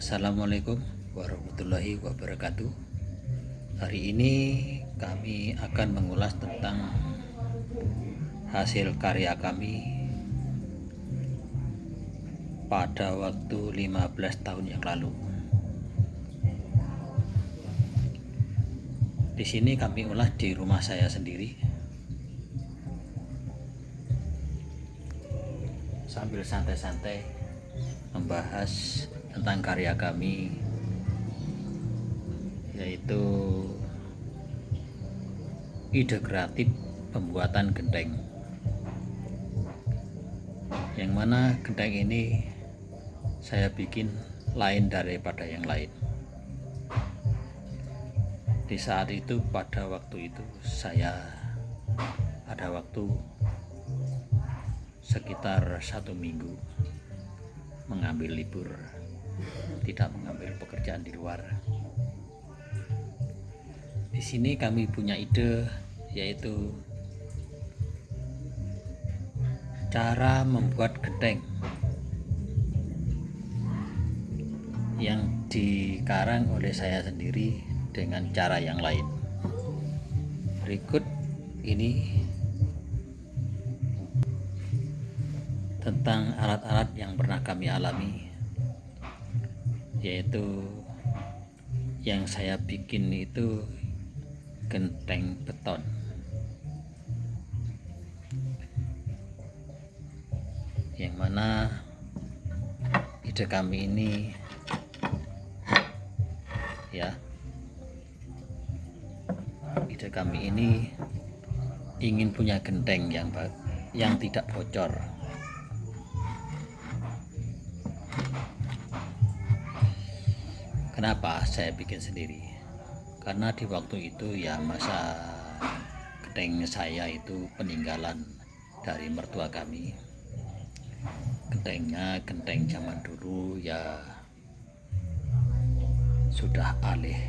Assalamualaikum warahmatullahi wabarakatuh. Hari ini kami akan mengulas tentang hasil karya kami pada waktu 15 tahun yang lalu. Di sini kami ulas di rumah saya sendiri sambil santai-santai membahas tentang karya kami, yaitu ide kreatif pembuatan genteng, yang mana genteng ini saya bikin lain daripada yang lain. Di saat itu, pada waktu itu saya ada waktu sekitar 1 minggu mengambil libur, tidak mengambil pekerjaan di luar. Di sini kami punya ide, yaitu cara membuat genteng yang dikarang oleh saya sendiri dengan cara yang lain. Berikut ini tentang alat-alat yang pernah kami alami, yaitu yang saya bikin itu genteng beton. Yang mana ide kami ini ingin punya genteng yang tidak bocor. Kenapa saya bikin sendiri? Karena di waktu itu masa genteng saya itu peninggalan dari mertua kami. Gentengnya genteng zaman dulu, sudah alih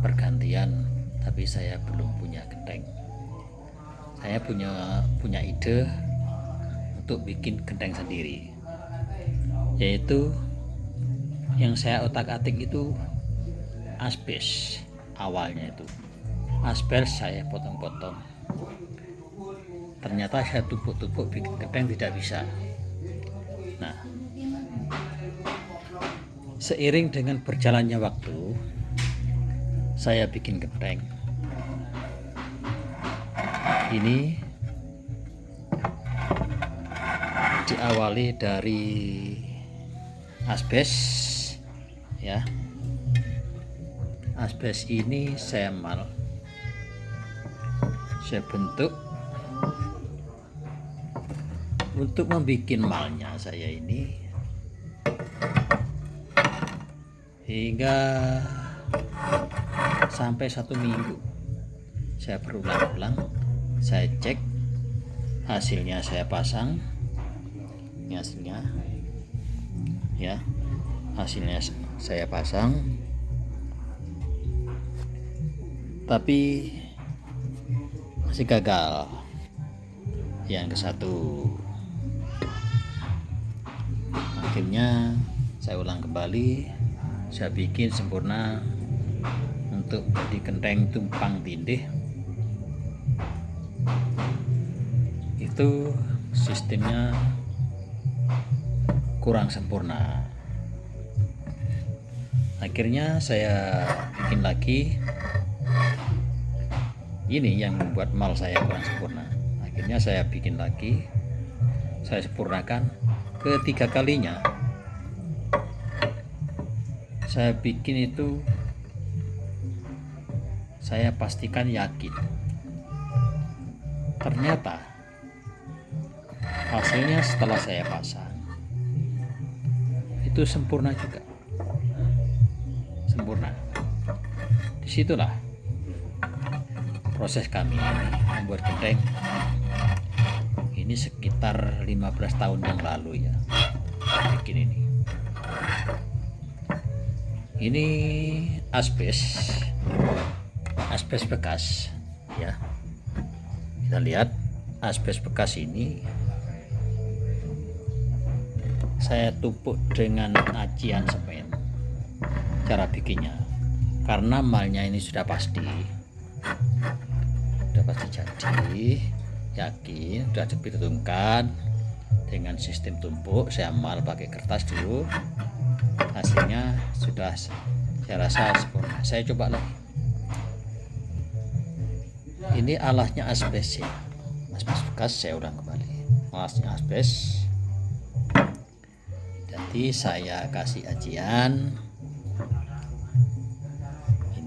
pergantian, tapi saya belum punya genteng. Saya punya ide untuk bikin genteng sendiri, yaitu yang saya otak-atik itu asbes. Awalnya itu asbes saya potong-potong, ternyata saya tumpuk-tumpuk bikin genteng tidak bisa. Nah, seiring dengan berjalannya waktu, saya bikin genteng ini diawali dari asbes. Asbes ini saya bentuk. Untuk membuat malnya saya ini hingga sampai 1 minggu saya berulang-ulang, saya cek hasilnya, saya pasang. Ini hasilnya saya pasang, tapi masih gagal yang ke satu. Akhirnya saya ulang kembali, saya bikin sempurna untuk jadi genteng tumpang tindih. Itu sistemnya kurang sempurna. Akhirnya saya bikin lagi. Ini yang membuat mal saya kurang sempurna. Akhirnya saya bikin lagi, saya sempurnakan. Ketiga kalinya saya bikin itu, saya pastikan yakin, ternyata hasilnya setelah saya pasang itu sempurna juga. Sempurna. Disitulah proses kami membuat genteng. Ini sekitar 15 tahun yang lalu bikin ini. Ini asbes bekas Kita lihat asbes bekas ini saya tumpuk dengan acian semen. cara bikinnya. Karena malnya ini sudah pasti jadi, yakin, sudah diperhitungkan dengan sistem tumpuk. Saya mal pakai kertas dulu, hasilnya sudah saya rasa sempurna. Saya coba lagi. Ini alasnya asbes ya, asbes bekas. Saya ulang kembali, alasnya asbes. Jadi saya kasih ajian,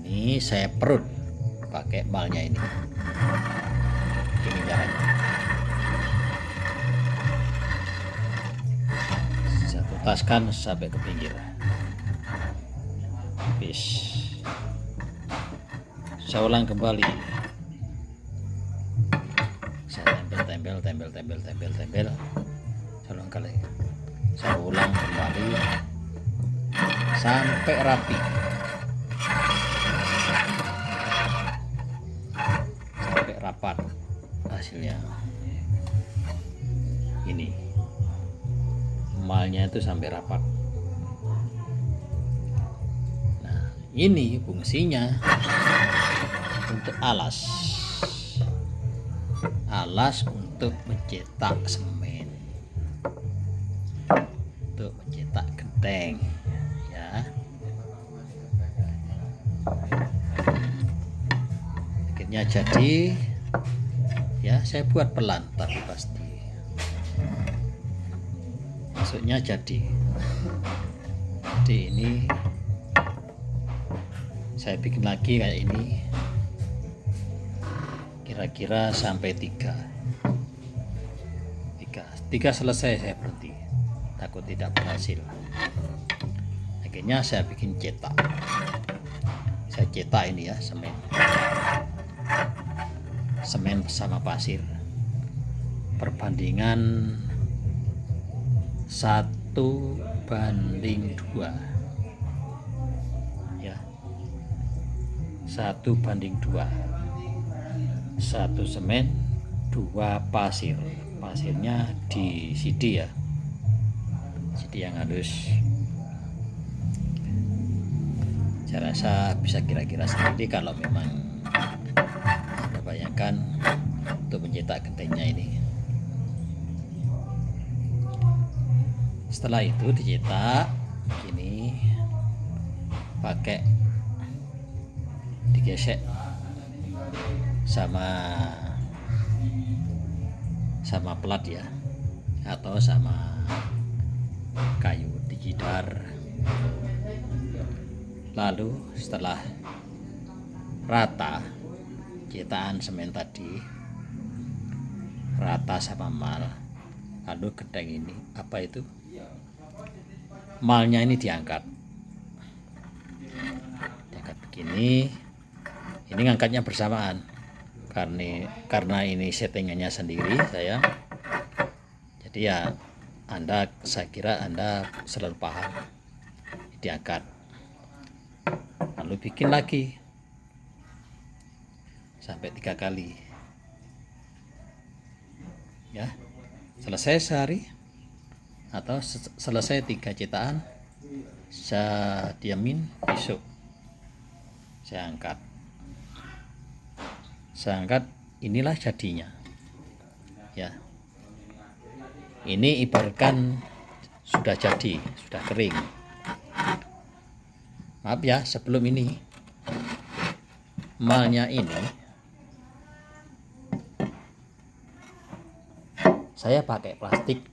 ini saya perut pakai malnya ini. Ini caranya. Saya tutaskan sampai ke pinggir. Habis. Saya ulang kembali. Saya tempel. Saya ulang kali. Saya ulang kembali sampai rapi. Sampai rapat hasilnya. Ini malnya itu sampai rapat. Nah, ini fungsinya untuk alas untuk mencetak semen, untuk mencetak genteng ya. Akhirnya jadi ya. Saya buat pelan tapi pasti maksudnya jadi ini saya bikin lagi kayak ini, kira-kira sampai 3 selesai. Saya berhenti, takut tidak berhasil. Akhirnya saya bikin cetak. Saya cetak ini ya, semen bersama pasir, perbandingan 1:2 ya, 1:2, 1 semen 2 pasir. Pasirnya di CD ya, CD yang halus. Saya rasa bisa kira-kira sendiri kalau memang Anda bayangkan untuk mencetak gentengnya ini. Setelah itu dicetak gini, pakai digesek sama pelat ya, atau sama kayu digidar. Lalu setelah rata cetakan semen tadi, rata sama mal, lalu genteng ini apa itu, malnya ini diangkat begini. Ini ngangkatnya bersamaan karena ini settingannya sendiri saya. Jadi ya saya kira Anda selalu paham. Diangkat, lalu bikin lagi sampai 3 kali ya. Selesai sehari atau selesai 3 cetakan, saya diamin, besok saya angkat. Inilah jadinya ya. Ini ibaratkan sudah jadi, sudah kering. Maaf ya, sebelum ini malnya ini saya pakai plastik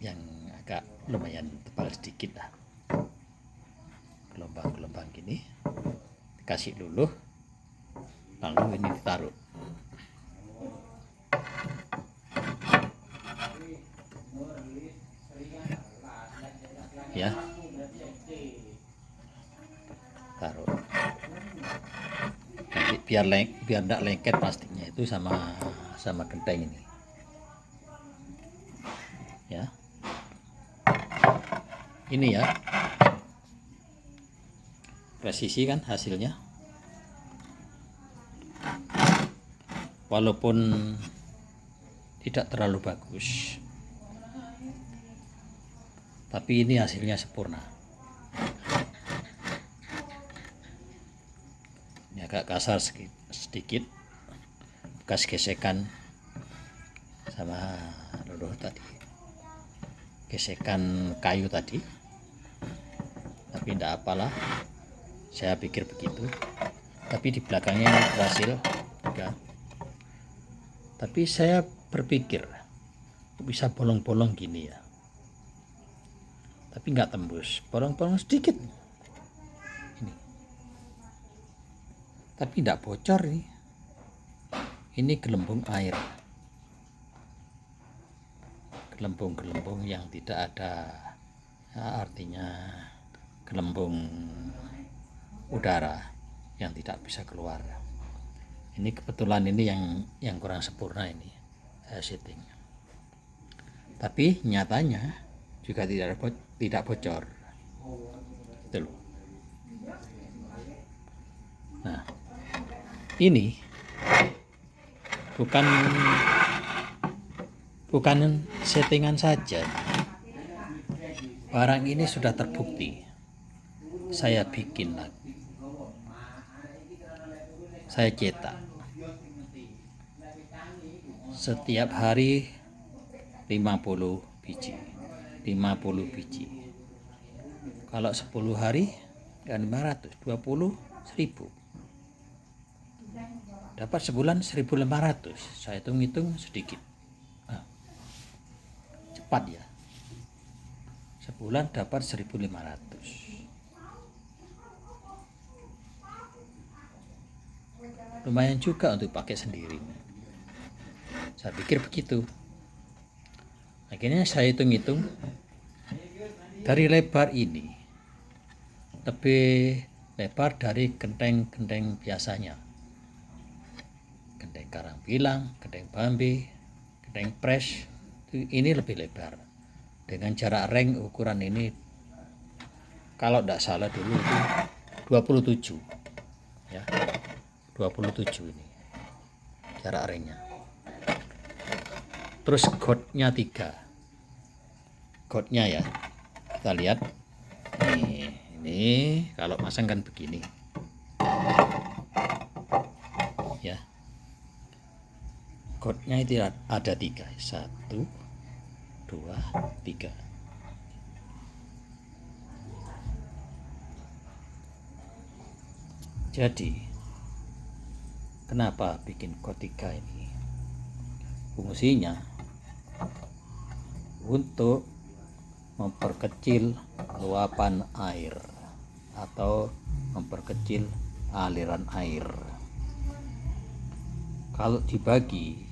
yang agak lumayan tebal sedikit lah, gelombang-gelombang gini, dikasih luluh, lalu ini ditaruh ya, taruh nanti biar tidak lengket plastiknya itu sama genteng ini ya. Ini ya, presisi kan hasilnya, walaupun tidak terlalu bagus, tapi ini hasilnya sempurna. agak kasar sedikit, bekas gesekan sama luluh tadi, gesekan kayu tadi, tapi tidak apalah, saya pikir begitu. Tapi di belakangnya berhasil juga. Tapi saya berpikir bisa bolong-bolong gini ya, tapi nggak tembus, bolong-bolong sedikit ini, tapi tidak bocor ini gelembung air, gelembung-gelembung yang tidak ada ya, artinya gelembung udara yang tidak bisa keluar. Ini kebetulan ini yang kurang sempurna ini saya setting, tapi nyatanya juga tidak bocor itu loh. Nah, ini bukan settingan saja, barang ini sudah terbukti. Saya bikin lagi, saya cetak setiap hari 50 biji. Kalau 10 hari kan 500, 20.000. Dapat sebulan 1.500. Saya hitung sedikit. Nah, cepat ya. Sebulan dapat 1.500. Lumayan juga untuk pakai sendiri. Saya pikir begitu. Akhirnya saya hitung-hitung, dari lebar ini lebih lebar dari genteng-genteng biasanya, genteng karang pilang, genteng bambi, genteng pres, ini lebih lebar. Dengan jarak reng ukuran ini, kalau tidak salah dulu itu 27 ya, 27 ini jarak rengnya. Terus gotnya 3, gotnya ya, kita lihat ini kalau masang kan begini ya, gotnya itu ada 3, 1, 2, 3. Jadi kenapa bikin got 3 ini? Fungsinya untuk memperkecil luapan air atau memperkecil aliran air. Kalau dibagi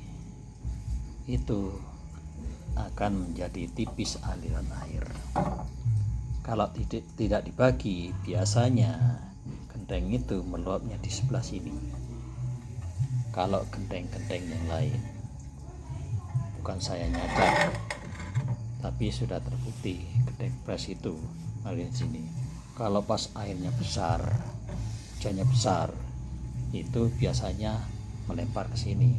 itu akan menjadi tipis aliran air. Kalau tidak dibagi, biasanya genteng itu meluapnya di sebelah sini. Kalau genteng-genteng yang lain, bukan saya nyadar, tapi sudah terbukti genteng pres itu ngalir sini. Kalau pas airnya besar, hujannya besar, itu biasanya melempar ke sini,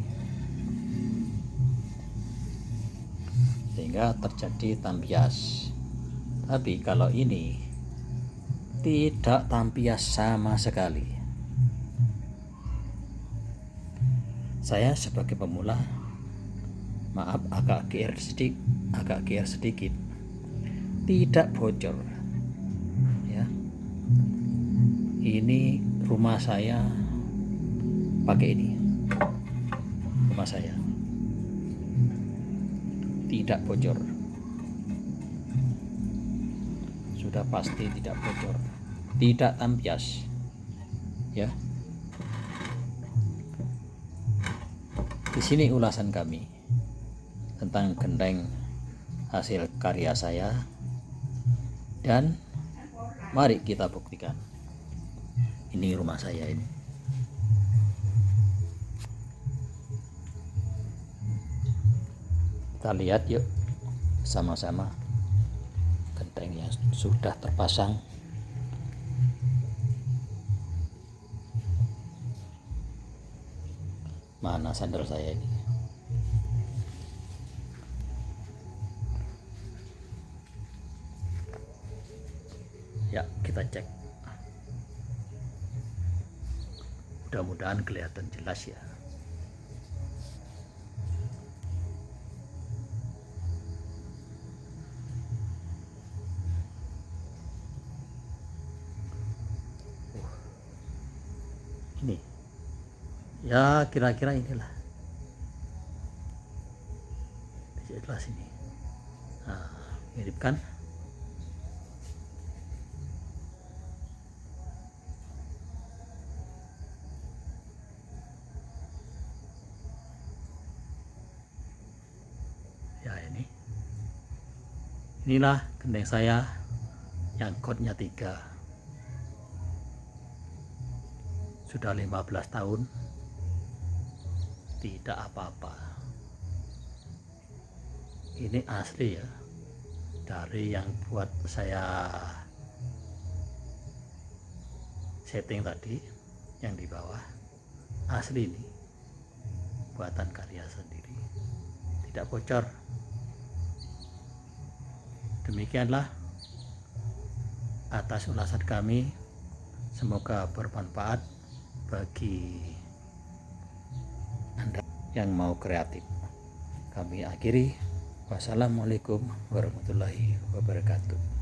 sehingga terjadi tampias. Tapi kalau ini tidak tampias sama sekali. Saya sebagai pemula, maaf agak GR sedikit, tidak bocor ya. Ini rumah saya pakai ini, rumah saya tidak bocor, sudah pasti tidak bocor, tidak tampias ya. Di sini ulasan kami tentang genteng hasil karya saya, dan mari kita buktikan. Ini rumah saya ini. Kita lihat yuk sama-sama genteng yang sudah terpasang. Mana sandal saya ini? Ya, kita cek. Mudah-mudahan kelihatan jelas ya. Ini ya kira-kira inilah sebelah sini. Nah, mirip kan? Ya inilah gendeng saya yang kodnya 3. Sudah 15 tahun tidak apa-apa. Ini asli ya, dari yang buat saya setting tadi yang di bawah, asli ini buatan karya sendiri, tidak bocor. Demikianlah atas ulasan kami, semoga bermanfaat bagi Anda yang mau kreatif. Kami akhiri. Wassalamualaikum warahmatullahi wabarakatuh.